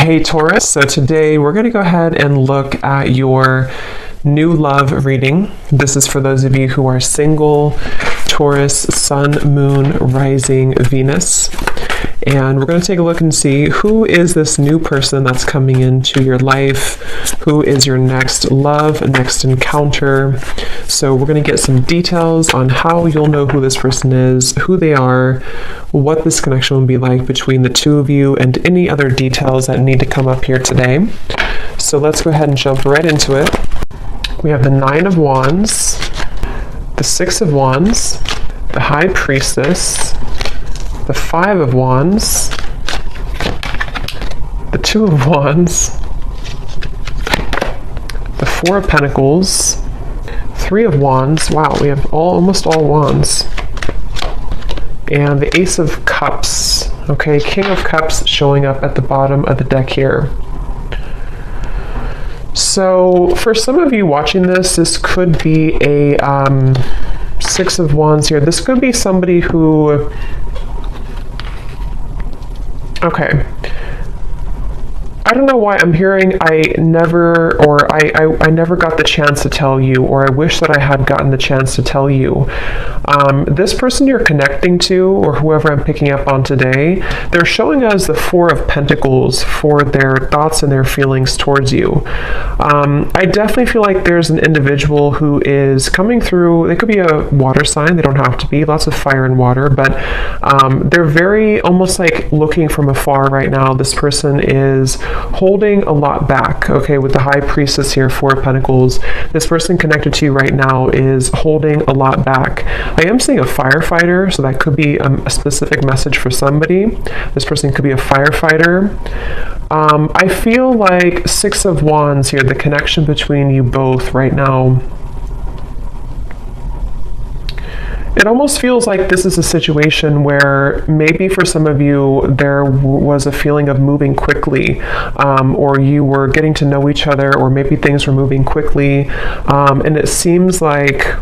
Hey Taurus, so today we're going to go ahead and look at your new love reading. This is for those of you who are single, Taurus, Sun, Moon, Rising, Venus. And we're going to take a look and see who is this new person that's coming into your life, who is your next love, next encounter. So we're going to get some details on how you'll know who this person is, who they are, what this connection will be like between the two of you, and any other details that need to come up here today. So let's go ahead and jump right into it. We have the Nine of Wands, the Six of Wands, the High Priestess, the Five of Wands, the Two of Wands, the Four of Pentacles, Three of Wands. Wow, we have almost all wands. And the Ace of Cups. Okay, King of Cups showing up at the bottom of the deck here. So for some of you watching this, this could be a Six of Wands here. This could be somebody who... Okay. I don't know why I'm hearing I never got the chance to tell you, or I wish that I had gotten the chance to tell you. This person you're connecting to, or whoever I'm picking up on today, they're showing us the Four of Pentacles for their thoughts and their feelings towards you. I definitely feel like there's an individual who is coming through. They could be a water sign. They don't have to be. Lots of fire and water, but they're very almost like looking from afar right now. This person is holding a lot back, okay, with the High Priestess here, Four of Pentacles. This person connected to you right now is holding a lot back. I am seeing a firefighter, so that could be a specific message for somebody. This person could be a firefighter. I feel like Six of Wands here, the connection between you both right now, it almost feels like this is a situation where maybe for some of you there was a feeling of moving quickly, or you were getting to know each other, or maybe things were moving quickly, and it seems like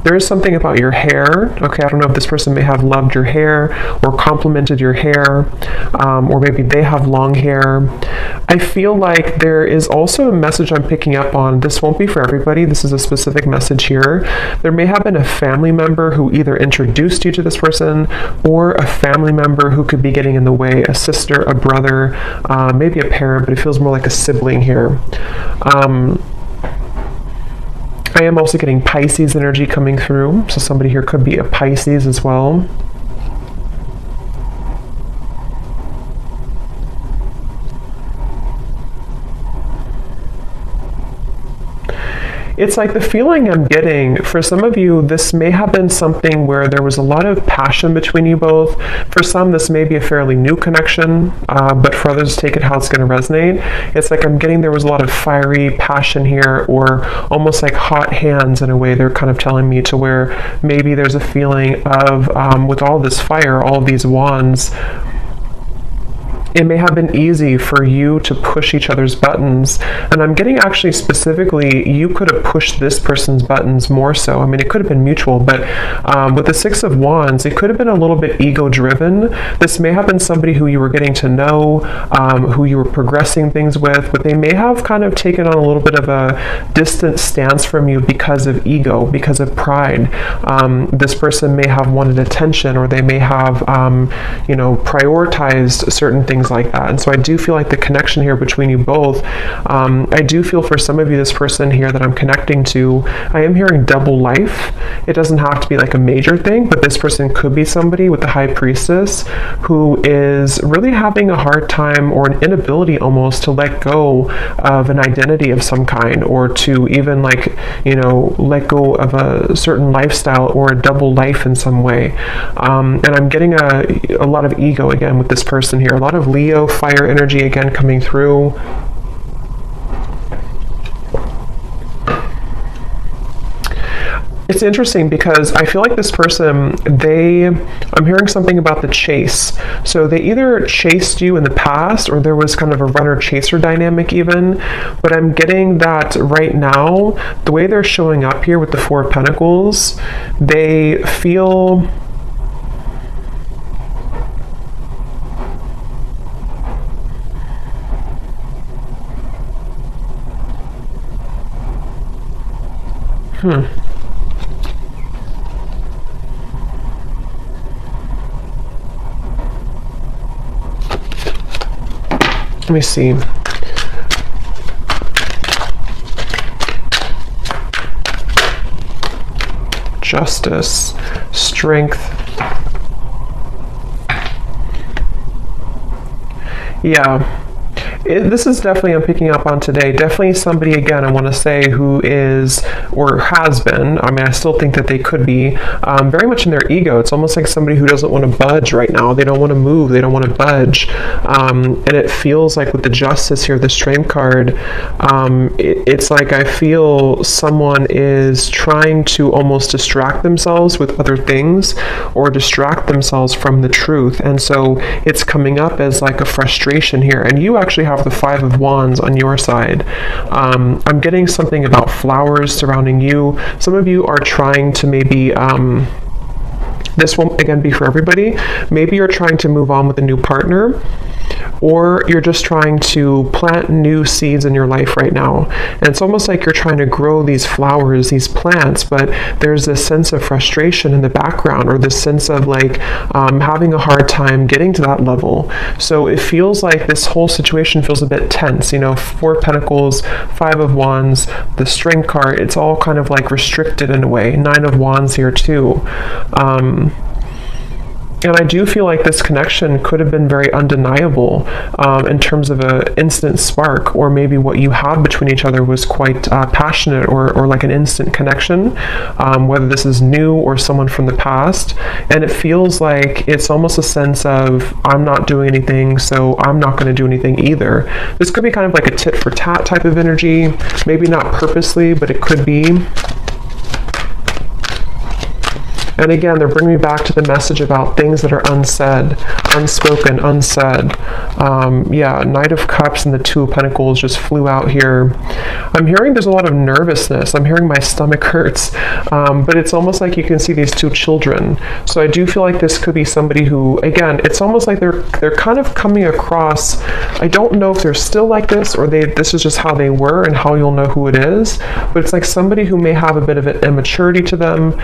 there is something about your hair. Okay, I don't know if this person may have loved your hair or complimented your hair, or maybe they have long hair. I feel like there is also a message I'm picking up on. This won't be for everybody. This is a specific message here. There may have been a family member who either introduced you to this person, or a family member who could be getting in the way, a sister, a brother, maybe a parent, but it feels more like a sibling here. I am also getting Pisces energy coming through, so somebody here could be a Pisces as well. It's like the feeling I'm getting, for some of you, this may have been something where there was a lot of passion between you both. For some, this may be a fairly new connection, but for others, take it how it's going to resonate. It's like I'm getting there was a lot of fiery passion here, or almost like hot hands in a way. They're kind of telling me to where maybe there's a feeling of, with all this fire, all these wands, it may have been easy for you to push each other's buttons. And I'm getting actually specifically, you could have pushed this person's buttons more so. I mean, it could have been mutual, but with the Six of Wands, it could have been a little bit ego-driven. This may have been somebody who you were getting to know, who you were progressing things with, but they may have kind of taken on a little bit of a distant stance from you because of ego, because of pride. This person may have wanted attention, or they may have, prioritized certain things like that. And so I do feel like the connection here between you both, I do feel for some of you, this person here that I'm connecting to, I am hearing double life. It doesn't have to be like a major thing, but this person could be somebody with the High Priestess who is really having a hard time, or an inability almost, to let go of an identity of some kind, or to even let go of a certain lifestyle or a double life in some way. And I'm getting a lot of ego again with this person here, a lot of Leo fire energy again coming through. It's interesting because I feel like this person, I'm hearing something about the chase. So they either chased you in the past, or there was kind of a runner-chaser dynamic even. But I'm getting that right now, the way they're showing up here with the Four of Pentacles, they feel... Let me see. Justice, strength. Yeah. This is definitely, I'm picking up on today, definitely somebody, again, I want to say, who is, or has been, I mean, I still think that they could be, very much in their ego. It's almost like somebody who doesn't want to budge right now. They don't want to move. They don't want to budge. And it feels like with the Justice here, the Strength card, it's like I feel someone is trying to almost distract themselves with other things or distract themselves from the truth. And so it's coming up as like a frustration here. And you actually have the Five of Wands on your side. I'm getting something about flowers surrounding you. Some of you are trying to maybe, this won't again be for everybody. Maybe you're trying to move on with a new partner, or you're just trying to plant new seeds in your life right now. And it's almost like you're trying to grow these flowers, these plants, but there's this sense of frustration in the background, or this sense of like having a hard time getting to that level. So it feels like this whole situation feels a bit tense. You know, Four of Pentacles, Five of Wands, the Strength card, it's all kind of like restricted in a way. Nine of Wands here too. And I do feel like this connection could have been very undeniable in terms of an instant spark, or maybe what you had between each other was quite passionate, or like an instant connection, whether this is new or someone from the past. And it feels like it's almost a sense of, I'm not doing anything, so I'm not going to do anything either. This could be kind of like a tit for tat type of energy, maybe not purposely, but it could be. And again, they're bringing me back to the message about things that are unsaid, unspoken, unsaid. Yeah, Knight of Cups and the Two of Pentacles just flew out here. I'm hearing there's a lot of nervousness. I'm hearing my stomach hurts. But it's almost like you can see these two children. So I do feel like this could be somebody who, again, it's almost like they're kind of coming across, I don't know if they're still like this, or this is just how they were and how you'll know who it is. But it's like somebody who may have a bit of an immaturity to them,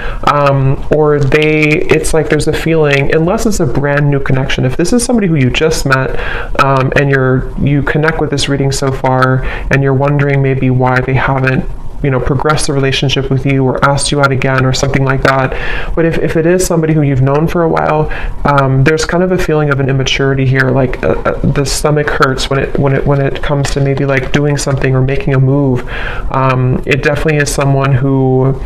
or it's like there's a feeling, unless it's a brand new connection, if this is somebody who you just met, and you connect with this reading so far, and you're wondering maybe why they haven't, you know, progressed the relationship with you or asked you out again or something like that. But if it is somebody who you've known for a while, there's kind of a feeling of an immaturity here, like the stomach hurts when it comes to maybe like doing something or making a move. It definitely is someone who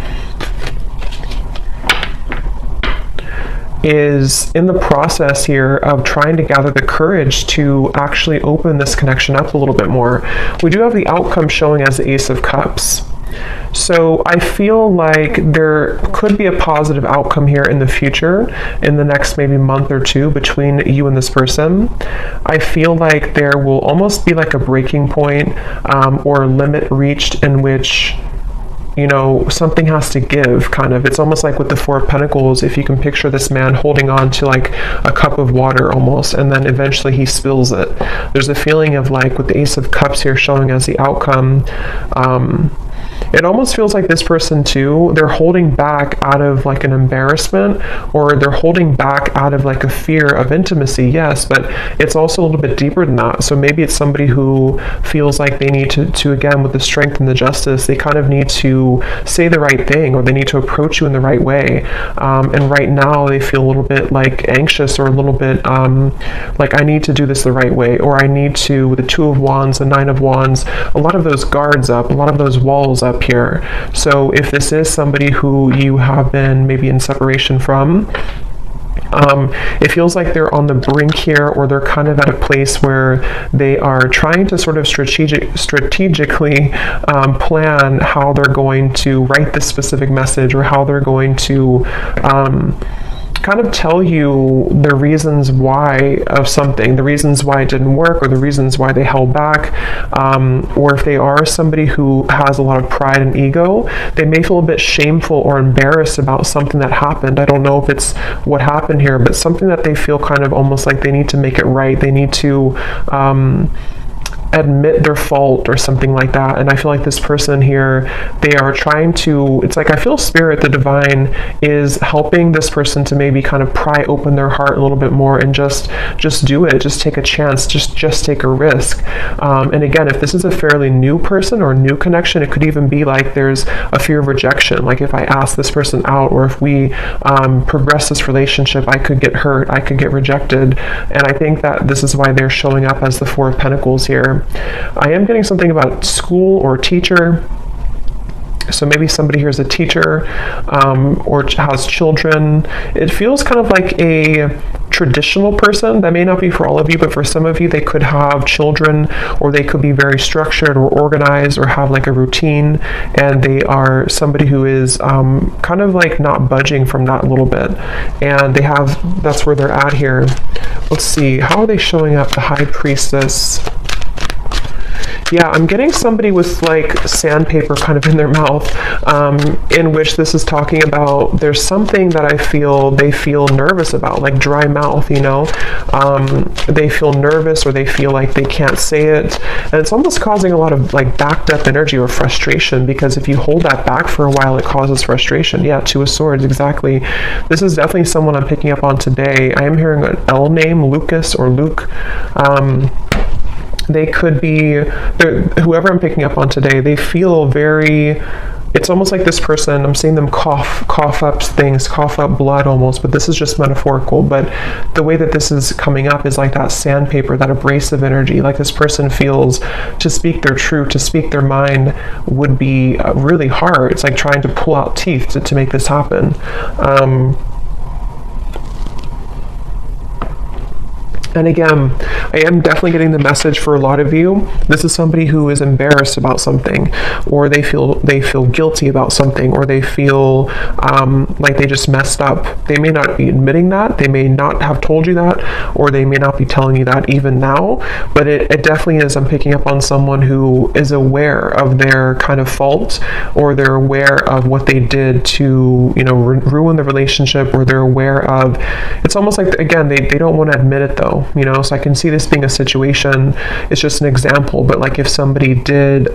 is in the process here of trying to gather the courage to actually open this connection up a little bit more. We do have the outcome showing as the Ace of Cups. So I feel like there could be a positive outcome here in the future, in the next maybe month or two, between you and this person. I feel like there will almost be like a breaking point, or a limit reached in which, you know, something has to give, kind of. It's almost like with the Four of Pentacles, if you can picture this man holding on to like a cup of water almost, and then eventually he spills it. There's a feeling of like, with the Ace of Cups here showing as the outcome, it almost feels like this person too, they're holding back out of like an embarrassment, or they're holding back out of like a fear of intimacy, yes, but it's also a little bit deeper than that. So maybe it's somebody who feels like they need to again, with the Strength and the Justice, they kind of need to say the right thing, or they need to approach you in the right way. And right now they feel a little bit like anxious, or a little bit like, I need to do this the right way, or I need to, with the Two of Wands, the Nine of Wands, a lot of those guards up, a lot of those walls up here. So if this is somebody who you have been maybe in separation from, it feels like they're on the brink here, or they're kind of at a place where they are trying to sort of strategically plan how they're going to write this specific message, or how they're going to kind of tell you the reasons why of something, the reasons why it didn't work, or the reasons why they held back, or if they are somebody who has a lot of pride and ego, they may feel a bit shameful or embarrassed about something that happened. I don't know if it's what happened here, but something that they feel kind of almost like they need to make it right. They need to admit their fault or something like that. And I feel like this person here, they are trying to, it's like I feel spirit, the divine, is helping this person to maybe kind of pry open their heart a little bit more and just do it, just take a chance, just take a risk. And again, if this is a fairly new person or new connection, it could even be like there's a fear of rejection. Like if I ask this person out, or if we progress this relationship, I could get hurt, I could get rejected. And I think that this is why they're showing up as the Four of Pentacles here. I am getting something about school or teacher. So maybe somebody here is a teacher or has children. It feels kind of like a traditional person. That may not be for all of you, but for some of you, they could have children, or they could be very structured or organized or have like a routine, and they are somebody who is kind of like not budging from that a little bit. And they have, that's where they're at here. Let's see, how are they showing up? The High Priestess. Yeah, I'm getting somebody with like sandpaper kind of in their mouth, in which this is talking about there's something that I feel they feel nervous about, like dry mouth, you know. They feel nervous, or they feel like they can't say it. And it's almost causing a lot of like backed up energy or frustration, because if you hold that back for a while, it causes frustration. Yeah, Two of Swords, exactly. This is definitely someone I'm picking up on today. I am hearing an L name, Lucas or Luke. They could be, whoever I'm picking up on today, they feel very, it's almost like this person, I'm seeing them cough up things, cough up blood almost, but this is just metaphorical. But the way that this is coming up is like that sandpaper, that abrasive energy. Like this person feels to speak their truth, to speak their mind would be really hard. It's like trying to pull out teeth to make this happen. And again, I am definitely getting the message for a lot of you. This is somebody who is embarrassed about something, or they feel guilty about something, or they feel like they just messed up. They may not be admitting that, they may not have told you that, or they may not be telling you that even now, but it definitely is. I'm picking up on someone who is aware of their kind of fault, or they're aware of what they did to, you know, ruin the relationship, or they're aware of, it's almost like, again, they don't want to admit it though. You know, so I can see this being a situation. It's just an example, but like if somebody did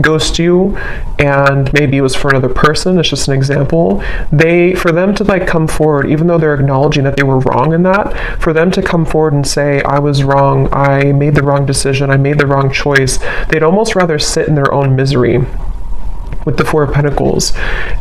ghost you, and maybe it was for another person, it's just an example. For them to like come forward, even though they're acknowledging that they were wrong in that, for them to come forward and say, I was wrong, I made the wrong decision, I made the wrong choice, they'd almost rather sit in their own misery with the Four of Pentacles.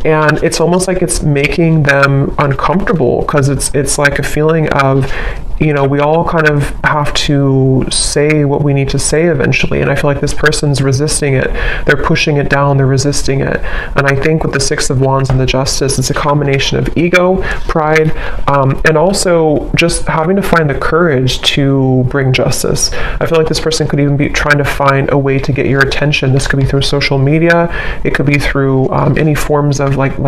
And it's almost like it's making them uncomfortable, because it's like a feeling of, you know, we all kind of have to say what we need to say eventually. And I feel like this person's resisting it. They're pushing it down, they're resisting it. And I think with the Six of Wands and the Justice, it's a combination of ego, pride, and also just having to find the courage to bring justice. I feel like this person could even be trying to find a way to get your attention. This could be through social media. It could be through any forms of like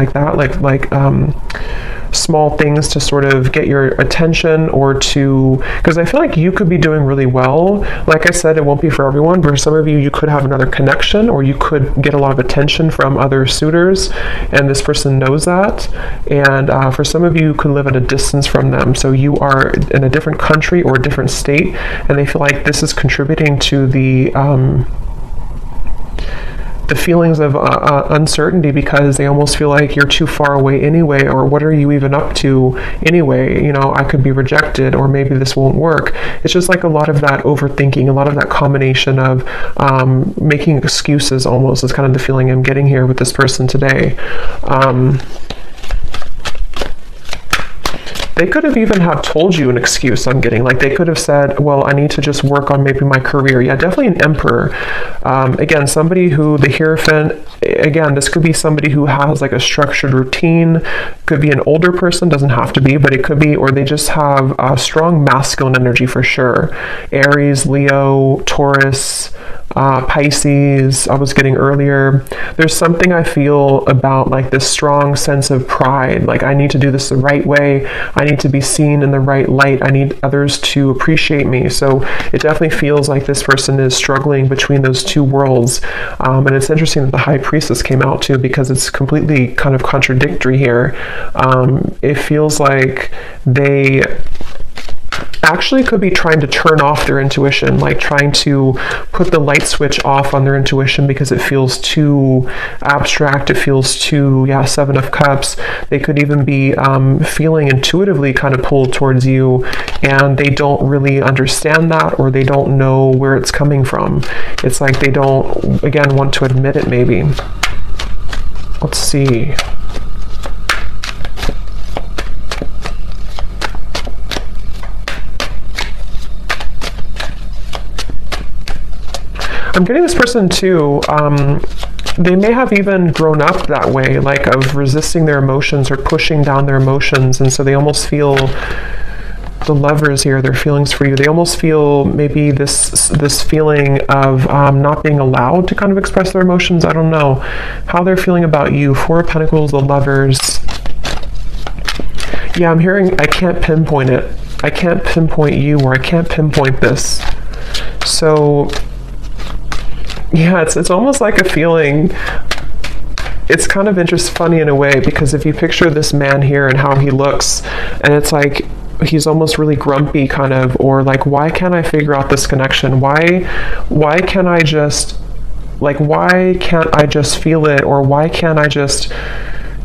small things to sort of get your attention, or to, because I feel like you could be doing really well. Like I said, it won't be for everyone, but for some of you, you could have another connection, or you could get a lot of attention from other suitors, and this person knows that. And for some of you, you could live at a distance from them. So you are in a different country or a different state, and they feel like this is contributing to the feelings of uncertainty, because they almost feel like you're too far away anyway, or what are you even up to anyway? You know, I could be rejected, or maybe this won't work. It's just like a lot of that overthinking, a lot of that combination of making excuses almost is kind of the feeling I'm getting here with this person today. They could have even have told you an excuse I'm getting. Like they could have said, well, I need to just work on maybe my career. Yeah, definitely an Emperor. Again, somebody who, the Hierophant, again, this could be somebody who has like a structured routine. Could be an older person, doesn't have to be, but it could be, or they just have a strong masculine energy for sure. Aries, Leo, Taurus, Pisces, I was getting earlier. There's something I feel about like this strong sense of pride. Like I need to do this the right way. I need to be seen in the right light. I need others to appreciate me. So it definitely feels like this person is struggling between those two worlds. And it's interesting that the High Priestess came out too, because it's completely kind of contradictory here. It feels like they actually could be trying to turn off their intuition, like trying to put the light switch off on their intuition because it feels too abstract, it feels too, yeah, Seven of Cups. They could even be feeling intuitively kind of pulled towards you, and they don't really understand that, or they don't know where it's coming from. It's like they don't, again, want to admit it maybe. Let's see. I'm getting this person too, they may have even grown up that way, like of resisting their emotions or pushing down their emotions, and so they almost feel, the Lovers here, their feelings for you, they almost feel maybe this feeling of not being allowed to kind of express their emotions. I don't know how they're feeling about you. Four of Pentacles, the Lovers. Yeah, I'm hearing, I can't pinpoint it. I can't pinpoint you, or I can't pinpoint this. So yeah, it's almost like a feeling. It's kind of funny in a way, because if you picture this man here and how he looks, and it's like he's almost really grumpy kind of, or like, why can't I figure out this connection? Why can't I just, like, why can't I just feel it? Or why can't I just,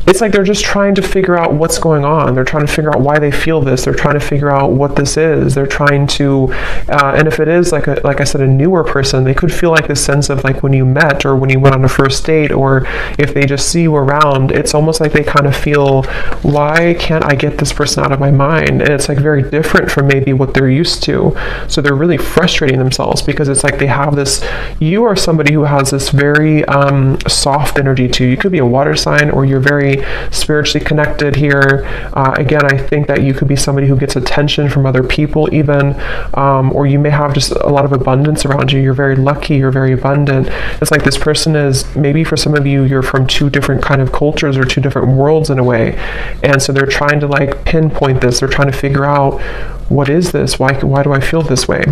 it's like they're just trying to figure out what's going on. They're trying to figure out why they feel this. They're trying to figure out what this is. They're trying to, and if it is like I said, a newer person, they could feel like this sense of like when you met, or when you went on a first date, or if they just see you around, it's almost like they kind of feel, why can't I get this person out of my mind? And it's like very different from maybe what they're used to. So they're really frustrating themselves, because it's like they have this, you are somebody who has this very soft energy too. You could be a water sign, or you're very spiritually connected here. Again, I think that you could be somebody who gets attention from other people even, or you may have just a lot of abundance around you. You're very lucky, you're very abundant. It's like this person is, maybe for some of you, you're from two different kind of cultures or two different worlds in a way. And so they're trying to like pinpoint this. They're trying to figure out, what is this? Why do I feel this way?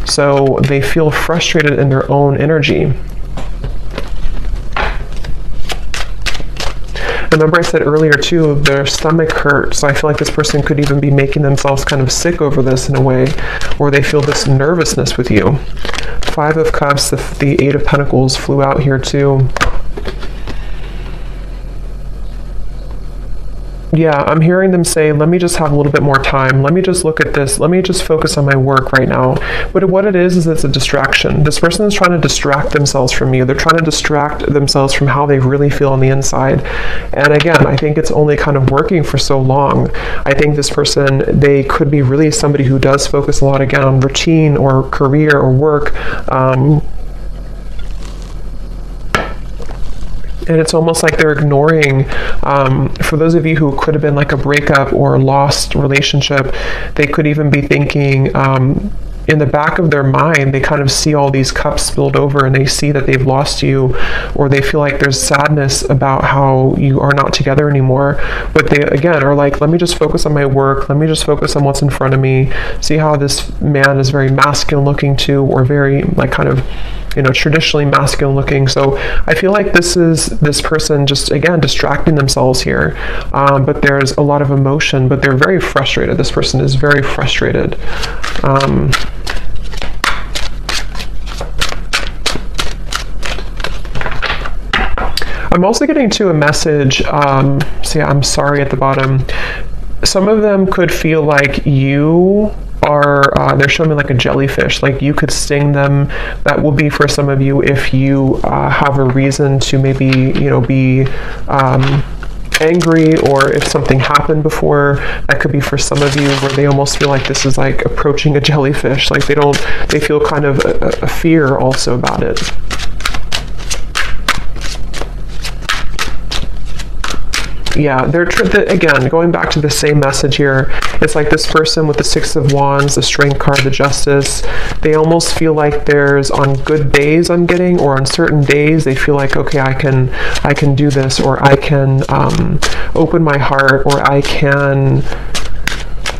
So they feel frustrated in their own energy. Remember I said earlier too, their stomach hurts. So I feel like this person could even be making themselves kind of sick over this in a way, or they feel this nervousness with you. Five of Cups, the Eight of Pentacles flew out here too. Yeah, I'm hearing them say, let me just have a little bit more time. Let me just look at this. Let me just focus on my work right now. But what it is it's a distraction. This person is trying to distract themselves from you. They're trying to distract themselves from how they really feel on the inside. And again, I think it's only kind of working for so long. I think this person, they could be really somebody who does focus a lot, again, on routine or career or work. And it's almost like they're ignoring, for those of you who could have been like a breakup or lost relationship, they could even be thinking, in the back of their mind, they kind of see all these cups spilled over, and they see that they've lost you, or they feel like there's sadness about how you are not together anymore. But they, again, are like, let me just focus on my work. Let me just focus on what's in front of me. See how this man is very masculine looking too, or very like kind of, you know, traditionally masculine looking. So I feel like this is this person just, again, distracting themselves here. But there's a lot of emotion, but they're very frustrated. This person is very frustrated. I'm also getting to a message, see, I'm sorry at the bottom. Some of them could feel like you are, they're showing me like a jellyfish, like you could sting them. That will be for some of you if you have a reason to maybe, you know, be angry, or if something happened before. That could be for some of you where they almost feel like this is like approaching a jellyfish, like they feel kind of a fear also about it. Yeah, they're again, going back to the same message here. It's like this person with the Six of Wands, the Strength card, the Justice. They almost feel like there's, on good days I'm getting, or on certain days, they feel like, okay, I can do this, or I can open my heart, or I can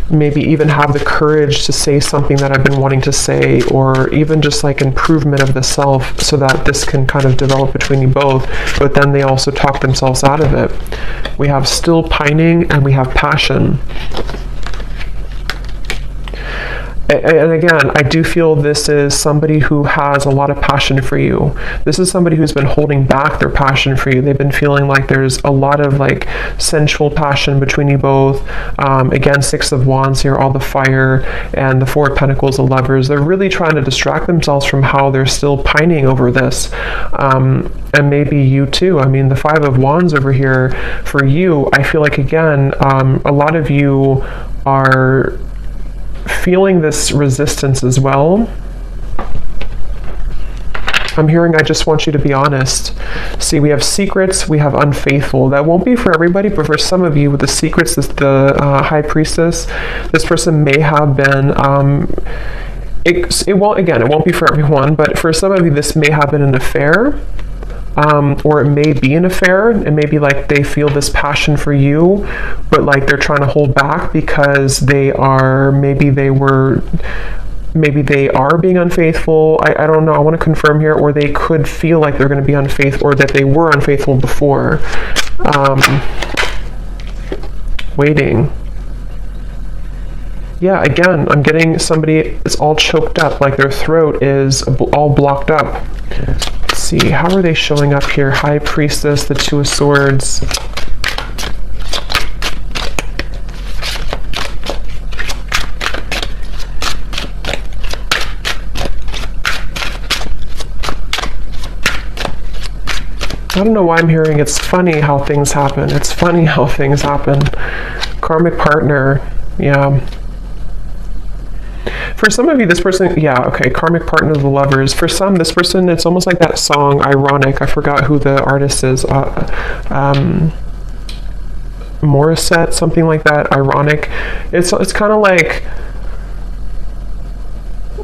maybe even have the courage to say something that I've been wanting to say, or even just like improvement of the self, so that this can kind of develop between you both. But then they also talk themselves out of it. We have still pining, and we have passion. And again, I do feel this is somebody who has a lot of passion for you. This is somebody who's been holding back their passion for you. They've been feeling like there's a lot of like sensual passion between you both. Again, Six of Wands here, all the fire, and the Four of Pentacles, the Lovers. They're really trying to distract themselves from how they're still pining over this. And maybe you too. I mean, the Five of Wands over here for you, I feel like, again, a lot of you are feeling this resistance as well. I'm hearing, I just want you to be honest. See, we have secrets, we have unfaithful. That won't be for everybody, but for some of you with the secrets, the High Priestess, this person may have been, it won't be for everyone, but for some of you, this may have been an affair. Or it may be an affair. It may be like they feel this passion for you, but like they're trying to hold back because maybe they are being unfaithful. I don't know. I want to confirm here, or they could feel like they're going to be unfaithful, or that they were unfaithful before. Waiting. Yeah, again, I'm getting somebody, it's all choked up, like their throat is all blocked up. Let's see, how are they showing up here? High Priestess, the Two of Swords. I don't know why I'm hearing it's funny how things happen. It's funny how things happen. Karmic partner, yeah. For some of you, this person, yeah, okay, karmic partner of the Lovers. For some, this person, it's almost like that song, Ironic. I forgot who the artist is. Morissette, something like that, Ironic. It's kind of like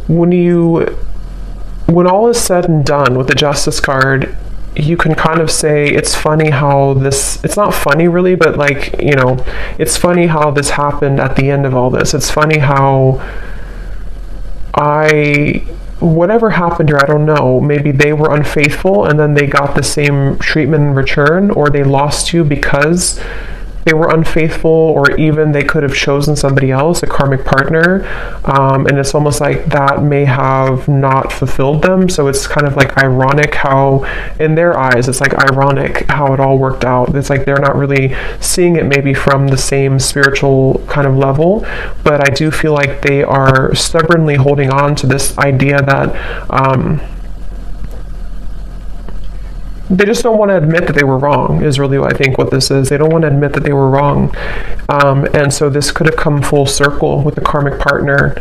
when all is said and done with the Justice card, you can kind of say it's funny how this, it's not funny really, but like, you know, it's funny how this happened at the end of all this. It's funny how whatever happened here, I don't know, maybe they were unfaithful and then they got the same treatment in return, or they lost you because they were unfaithful, or even they could have chosen somebody else, a karmic partner, and it's almost like that may have not fulfilled them. So it's kind of like ironic how, in their eyes, it's like ironic how it all worked out. It's like they're not really seeing it maybe from the same spiritual kind of level, but I do feel like they are stubbornly holding on to this idea that they just don't want to admit that they were wrong, is really what I think what this is. They don't want to admit that they were wrong. And so this could have come full circle with the karmic partner,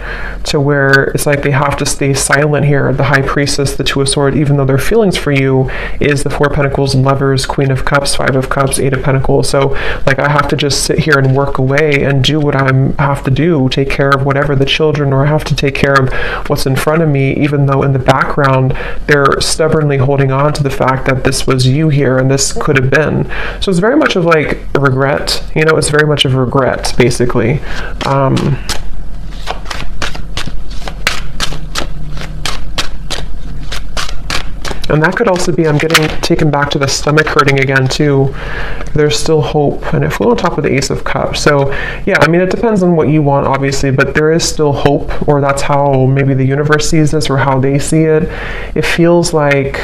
to where it's like they have to stay silent here. The High Priestess, the Two of Swords, even though their feelings for you is the Four of Pentacles, Lovers, Queen of Cups, Five of Cups, Eight of Pentacles. So like I have to just sit here and work away and do what I have to do, take care of whatever the children, or I have to take care of what's in front of me, even though in the background they're stubbornly holding on to the fact that this was you here and this could have been. So it's very much of like regret, you know, it's very much of regret basically. And that could also be, I'm getting taken back to the stomach hurting again too. There's still hope, and it flew on top of the Ace of Cups. So yeah, I mean, it depends on what you want, obviously, but there is still hope, or that's how maybe the universe sees this, or how they see it. It feels like,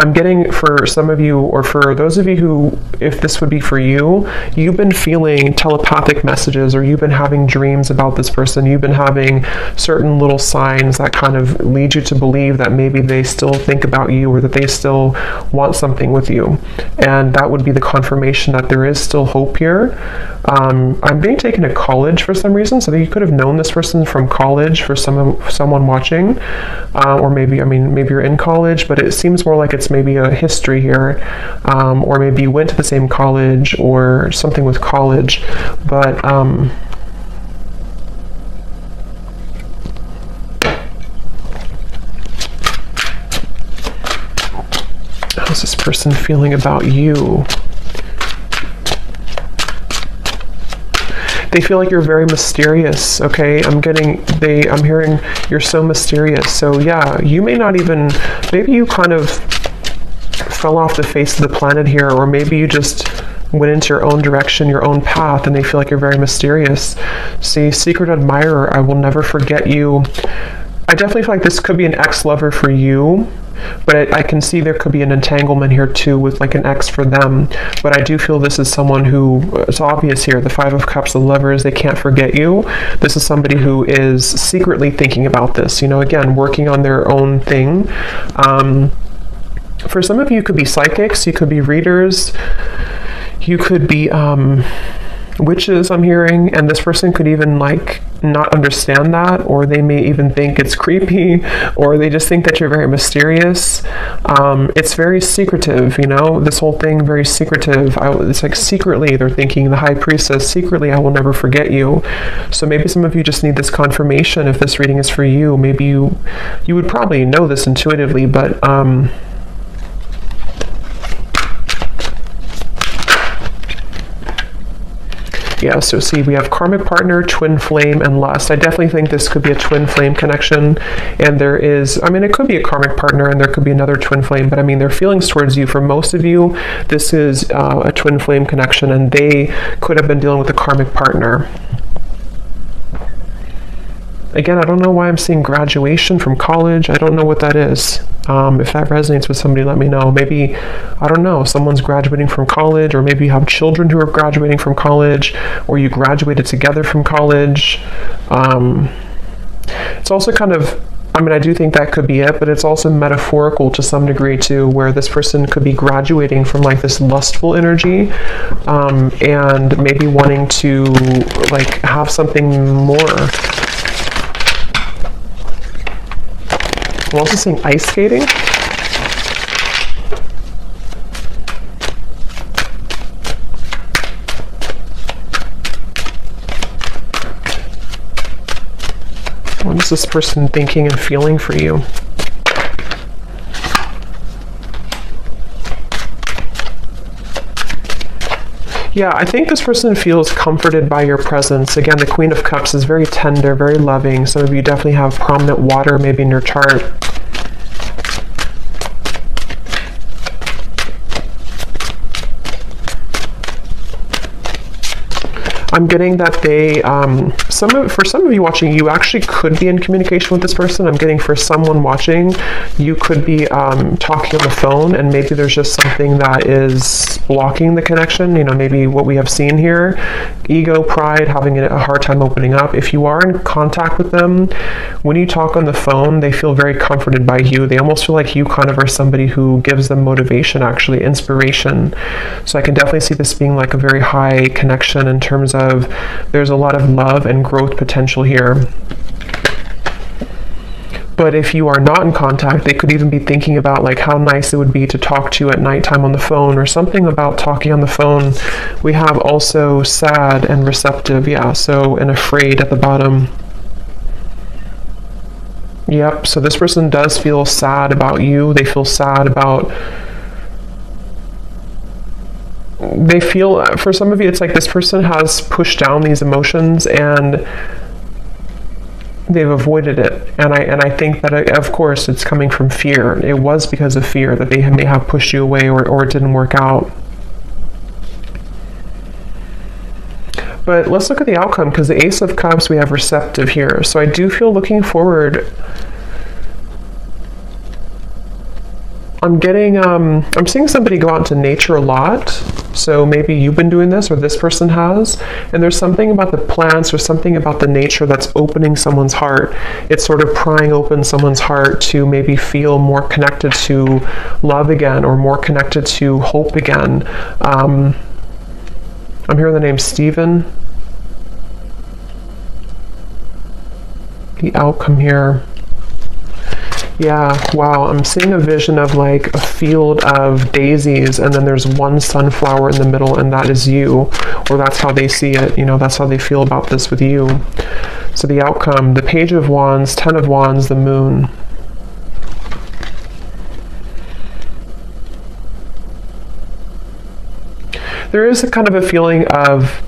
I'm getting, for some of you, or for those of you who, if this would be for you, you've been feeling telepathic messages, or you've been having dreams about this person. You've been having certain little signs that kind of lead you to believe that maybe they still think about you, or that they still want something with you. And that would be the confirmation that there is still hope here. I'm being taken to college for some reason, so that you could have known this person from college, for someone watching, or maybe, I mean, maybe you're in college, but it seems more like it's maybe a history here, or maybe you went to the same college, or something with college, but how's this person feeling about you? They feel like you're very mysterious, okay? I'm hearing you're so mysterious. So yeah, you may not even, maybe you kind of fell off the face of the planet here, or maybe you just went into your own direction, your own path, and they feel like you're very mysterious. See, secret admirer, I will never forget you. I definitely feel like this could be an ex-lover for you, but I can see there could be an entanglement here too with like an ex for them. But I do feel this is someone who, it's obvious here, the Five of Cups, the Lovers, they can't forget you. This is somebody who is secretly thinking about this, you know, again, working on their own thing. For some of you, it could be psychics, you could be readers, you could be witches, I'm hearing, and this person could even like not understand that, or they may even think it's creepy, or they just think that you're very mysterious. It's very secretive, you know, this whole thing, very secretive. It's like secretly they're thinking, the High Priestess, secretly I will never forget you. So maybe some of you just need this confirmation if this reading is for you. Maybe you would probably know this intuitively, but yeah, so see, we have karmic partner, twin flame, and lust. I definitely think this could be a twin flame connection. And there is, I mean, it could be a karmic partner and there could be another twin flame, but I mean, their feelings towards you, for most of you, this is a twin flame connection, and they could have been dealing with a karmic partner. Again, I don't know why I'm seeing graduation from college. I don't know what that is. If that resonates with somebody, let me know. Maybe, I don't know, someone's graduating from college, or maybe you have children who are graduating from college, or you graduated together from college. It's also kind of, I mean, I do think that could be it, but it's also metaphorical to some degree too, where this person could be graduating from like this lustful energy, and maybe wanting to like have something more. I'm also seeing ice skating. What is this person thinking and feeling for you? Yeah, I think this person feels comforted by your presence. Again, the Queen of Cups is very tender, very loving. Some of you definitely have prominent water maybe in your chart. I'm getting that they, for some of you watching, you actually could be in communication with this person. I'm getting for someone watching, you could be talking on the phone, and maybe there's just something that is blocking the connection. You know, maybe what we have seen here, ego, pride, having a hard time opening up. If you are in contact with them, when you talk on the phone, they feel very comforted by you. They almost feel like you kind of are somebody who gives them motivation, actually, inspiration. So I can definitely see this being like a very high connection in terms of there's a lot of love and growth potential here. But if you are not in contact, they could even be thinking about like how nice it would be to talk to you at nighttime on the phone, or something about talking on the phone. We have also sad and receptive, yeah, so, and afraid at the bottom. Yep, so this person does feel sad about you. They feel sad about, they feel, for some of you, it's like this person has pushed down these emotions and they've avoided it. And I think that, of course, it's coming from fear. It was because of fear that they may have pushed you away, or it didn't work out. But let's look at the outcome, because the Ace of Cups, we have receptive here. So I do feel looking forward. I'm getting, I'm seeing somebody go out into nature a lot. So maybe you've been doing this, or this person has. And there's something about the plants or something about the nature that's opening someone's heart. It's sort of prying open someone's heart to maybe feel more connected to love again, or more connected to hope again. I'm hearing the name Stephen. The outcome here. Yeah, wow, I'm seeing a vision of like a field of daisies, and then there's one sunflower in the middle, and that is you, or that's how they see it, you know, that's how they feel about this with you. So the outcome, the Page of Wands, Ten of Wands, the Moon. There is a kind of a feeling of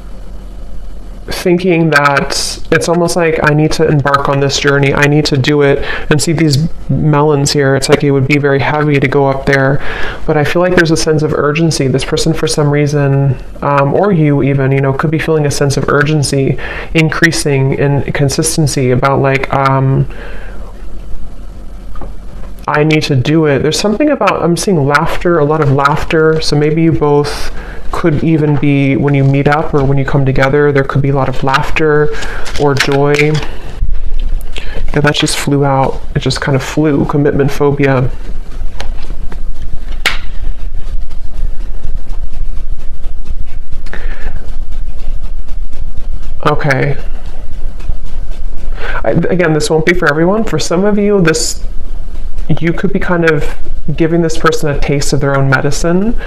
thinking that It's almost like I need to embark on this journey. I need to do it. And see these melons here, it's like it would be very heavy to go up there. But I feel like there's a sense of urgency. This person, for some reason, or you even, you know, could be feeling a sense of urgency, increasing in consistency about like, I need to do it. There's something about, I'm seeing laughter, a lot of laughter. So maybe you both could even be, when you meet up or when you come together, there could be a lot of laughter or joy. Yeah, that just flew out. It just kind of flew. Commitment phobia. Okay. Again, this won't be for everyone. For some of you, you could be kind of giving this person a taste of their own medicine.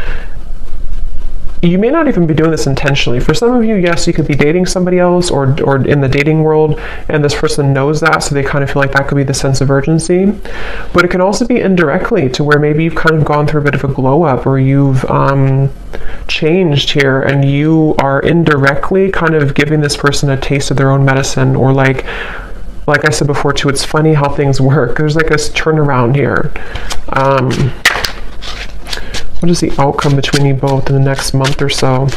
You may not even be doing this intentionally. For some of you, yes, you could be dating somebody else or in the dating world, and this person knows that, so they kind of feel like that could be the sense of urgency. But it can also be indirectly, to where maybe you've kind of gone through a bit of a glow up, or you've changed here, and you are indirectly kind of giving this person a taste of their own medicine, or like I said before too, it's funny how things work. There's like a turnaround here. What is the outcome between you both in the next month or so?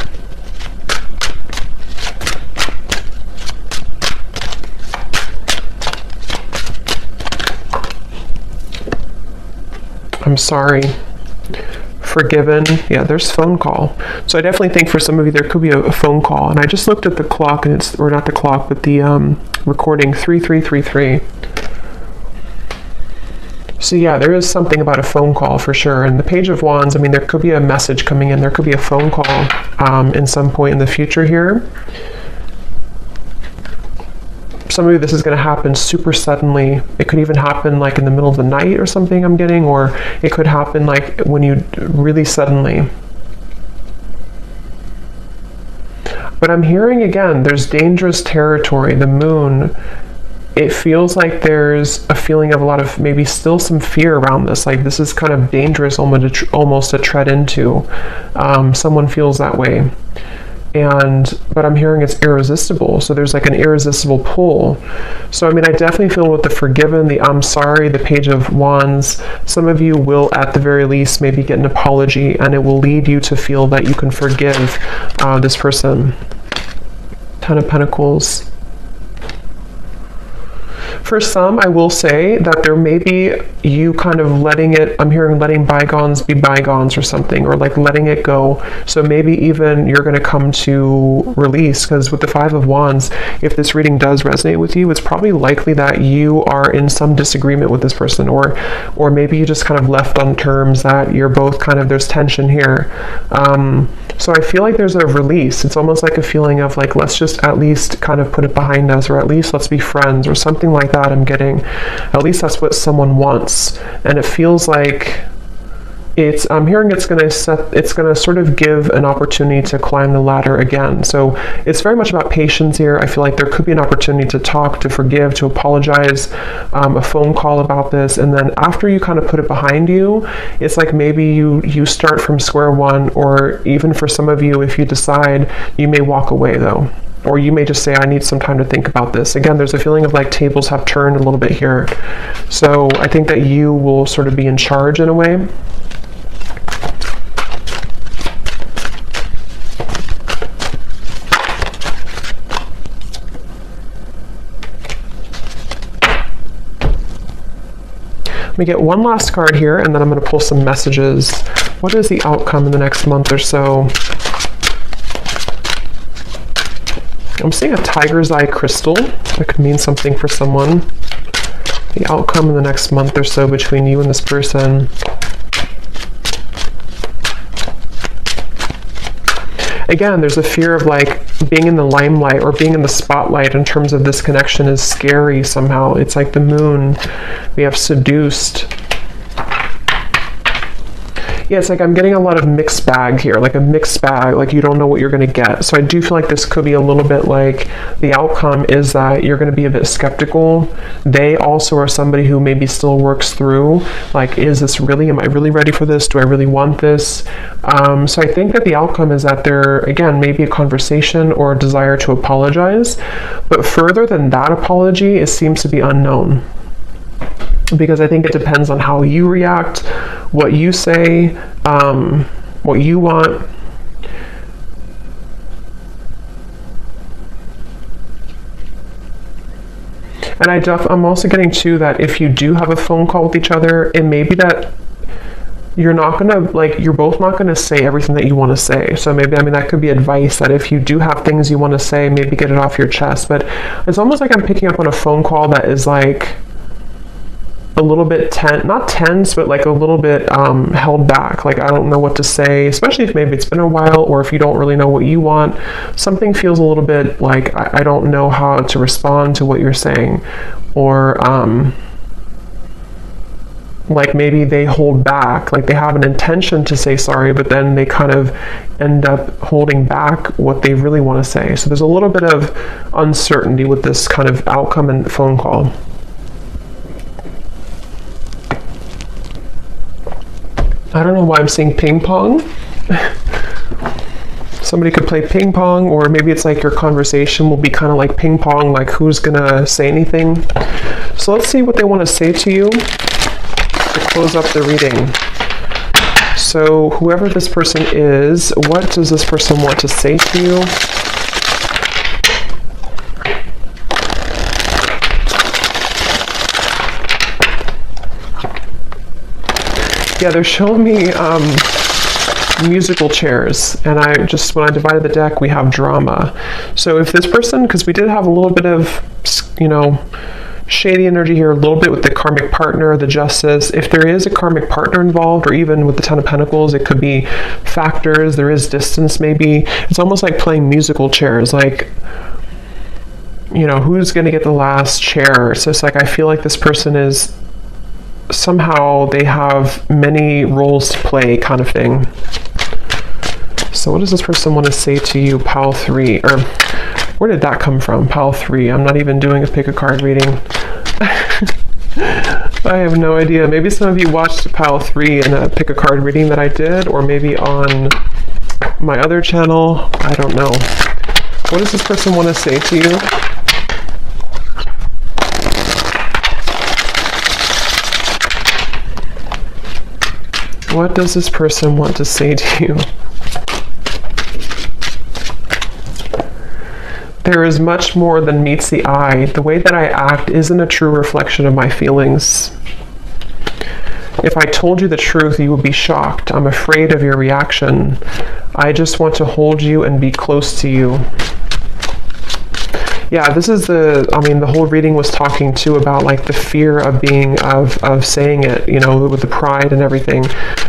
I'm sorry. Forgiven. Yeah, there's phone call. So I definitely think for some of you there could be a phone call. And I just looked at the clock, and it's, or not the clock, but the recording, 3333. So yeah, there is something about a phone call for sure. And the Page of Wands, I mean, there could be a message coming in. There could be a phone call in some point in the future here. Some of you, this is going to happen super suddenly. It could even happen like in the middle of the night or something, I'm getting, or it could happen like when you really suddenly. But I'm hearing again, there's dangerous territory. The moon, it feels like there's a feeling of a lot of maybe still some fear around this. Like this is kind of dangerous almost to tread into. Someone feels that way. But I'm hearing it's irresistible. So there's like an irresistible pull. So I mean, I definitely feel with the forgiven, the I'm sorry, the Page of Wands, some of you will at the very least maybe get an apology, and it will lead you to feel that you can forgive this person. Ten of Pentacles. For some, I will say that there may be you kind of letting it, I'm hearing letting bygones be bygones or something, or like letting it go. So maybe even you're going to come to release, because with the Five of Wands, if this reading does resonate with you, it's probably likely that you are in some disagreement with this person, or maybe you just kind of left on terms that you're both kind of, there's tension here. So I feel like there's a release. It's almost like a feeling of like, let's just at least kind of put it behind us, or at least let's be friends, or something like that. I'm getting, at least that's what someone wants. And it feels like I'm hearing it's going to sort of give an opportunity to climb the ladder again. So it's very much about patience here. I feel like there could be an opportunity to talk, to forgive, to apologize, a phone call about this. And then after you kind of put it behind you, it's like maybe you start from square one, or even for some of you, if you decide, you may walk away though. Or you may just say, I need some time to think about this. Again, there's a feeling of like tables have turned a little bit here. So I think that you will sort of be in charge in a way. Let me get one last card here, and then I'm going to pull some messages. What is the outcome in the next month or so? I'm seeing a tiger's eye crystal. That could mean something for someone. The outcome in the next month or so between you and this person. Again, there's a fear of like being in the limelight or being in the spotlight in terms of this connection is scary somehow. It's like the moon. We have seduced. Yeah, it's like I'm getting a lot of mixed bag here, like a mixed bag, like you don't know what you're going to get. So I do feel like this could be a little bit like the outcome is that you're going to be a bit skeptical. They also are somebody who maybe still works through, like, is this really, am I really ready for this? Do I really want this? So I think that the outcome is that there, again, maybe a conversation or a desire to apologize. But further than that apology, it seems to be unknown. Because I think it depends on how you react, what you say, what you want. And I'm also getting too that if you do have a phone call with each other, it may be that you're not gonna, like, you're both not gonna say everything that you want to say. So maybe, I mean, that could be advice that if you do have things you want to say, maybe get it off your chest. But it's almost like I'm picking up on a phone call that is like a little bit not tense, but like a little bit held back. Like, I don't know what to say, especially if maybe it's been a while, or if you don't really know what you want. Something feels a little bit like I don't know how to respond to what you're saying, or like maybe they hold back, like they have an intention to say sorry, but then they kind of end up holding back what they really want to say. So there's a little bit of uncertainty with this kind of outcome and phone call. I don't know why I'm seeing ping pong. Somebody could play ping pong, or maybe it's like your conversation will be kind of like ping pong, like who's gonna say anything. So let's see what they want to say to you to close up the reading. So whoever this person is, what does this person want to say to you? Yeah, they're showing me musical chairs, and when I divided the deck, we have drama. So if this person, because we did have a little bit of, shady energy here, a little bit with the karmic partner, the justice. If there is a karmic partner involved, or even with the Ten of Pentacles, it could be factors, there is distance maybe. It's almost like playing musical chairs, like, who's going to get the last chair? So it's like, I feel like this person is, somehow they have many roles to play, kind of thing. So what does this person want to say to you, Pile 3? Or where did that come from, Pile 3? I'm not even doing a pick a card reading. I have no idea. Maybe some of you watched Pile 3 in a pick a card reading that I did, or maybe on my other channel. I don't know. What does this person want to say to you? What does this person want to say to you? There is much more than meets the eye. The way that I act isn't a true reflection of my feelings. If I told you the truth, you would be shocked. I'm afraid of your reaction. I just want to hold you and be close to you. Yeah, this is the whole reading was talking too about like the fear of saying it, with the pride and everything.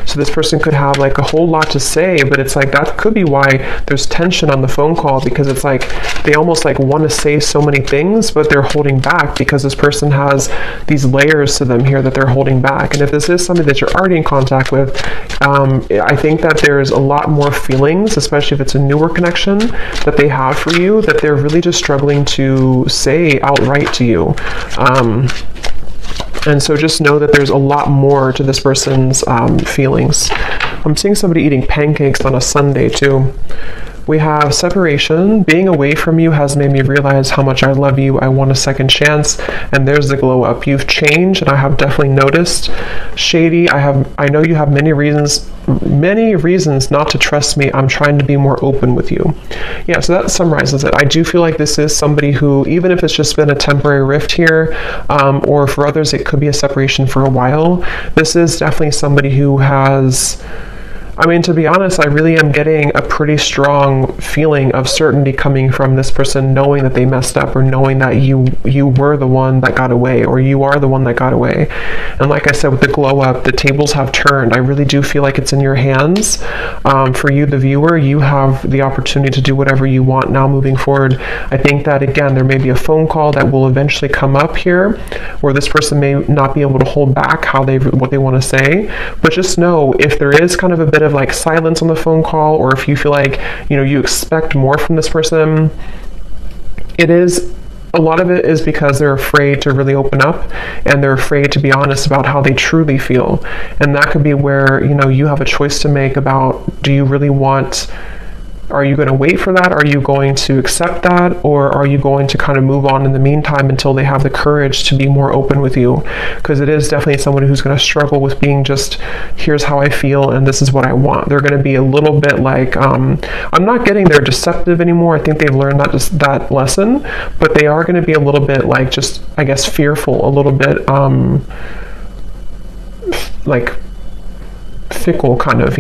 So this person could have like a whole lot to say, but it's like, that could be why there's tension on the phone call, because it's like, they almost like want to say so many things, but they're holding back because this person has these layers to them here that they're holding back. And if this is somebody that you're already in contact with, I think that there's a lot more feelings, especially if it's a newer connection that they have for you, that they're really just struggling to say outright to you. And so just know that there's a lot more to this person's feelings. I'm seeing somebody eating pancakes on a Sunday too. We have separation. Being away from you has made me realize how much I love you. I want a second chance. And there's the glow up. You've changed, and I have definitely noticed. Shady, I know you have many reasons not to trust me. I'm trying to be more open with you. Yeah, so that summarizes it. I do feel like this is somebody who, even if it's just been a temporary rift here, or for others it could be a separation for a while, this is definitely somebody who has I mean, to be honest, I really am getting a pretty strong feeling of certainty coming from this person, knowing that they messed up, or knowing that you were the one that got away, or you are the one that got away. And like I said, with the glow up, the tables have turned. I really do feel like it's in your hands. For you, the viewer, you have the opportunity to do whatever you want now moving forward. I think that, again, there may be a phone call that will eventually come up here where this person may not be able to hold back what they want to say. But just know, if there is kind of a bit of like silence on the phone call, or if you feel like, you expect more from this person, a lot of it is because they're afraid to really open up, and they're afraid to be honest about how they truly feel. And that could be where, you have a choice to make about, do you really want, are you going to wait for that? Are you going to accept that? Or are you going to kind of move on in the meantime until they have the courage to be more open with you? Because it is definitely someone who's going to struggle with being just, here's how I feel and this is what I want. They're going to be a little bit like, I'm not getting they're deceptive anymore. I think they've learned that lesson, but they are going to be a little bit like, just, I guess, fearful, a little bit like fickle kind of,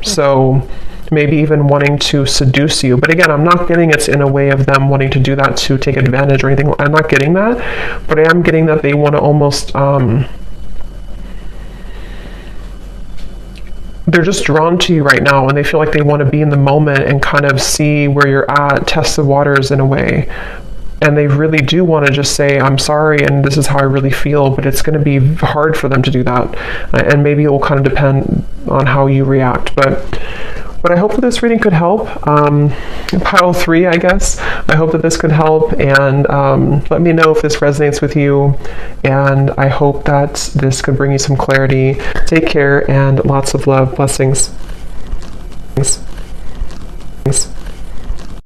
So maybe even wanting to seduce you. But again, I'm not getting it's in a way of them wanting to do that to take advantage or anything. I'm not getting that, but I am getting that they want to almost, they're just drawn to you right now, and they feel like they want to be in the moment and kind of see where you're at, test the waters in a way. And they really do want to just say, I'm sorry, and this is how I really feel, but it's going to be hard for them to do that. And maybe it will kind of depend on how you react. But I hope that this reading could help. Pile 3, I guess. I hope that this could help, and let me know if this resonates with you. And I hope that this could bring you some clarity. Take care, and lots of love. Blessings. Thanks.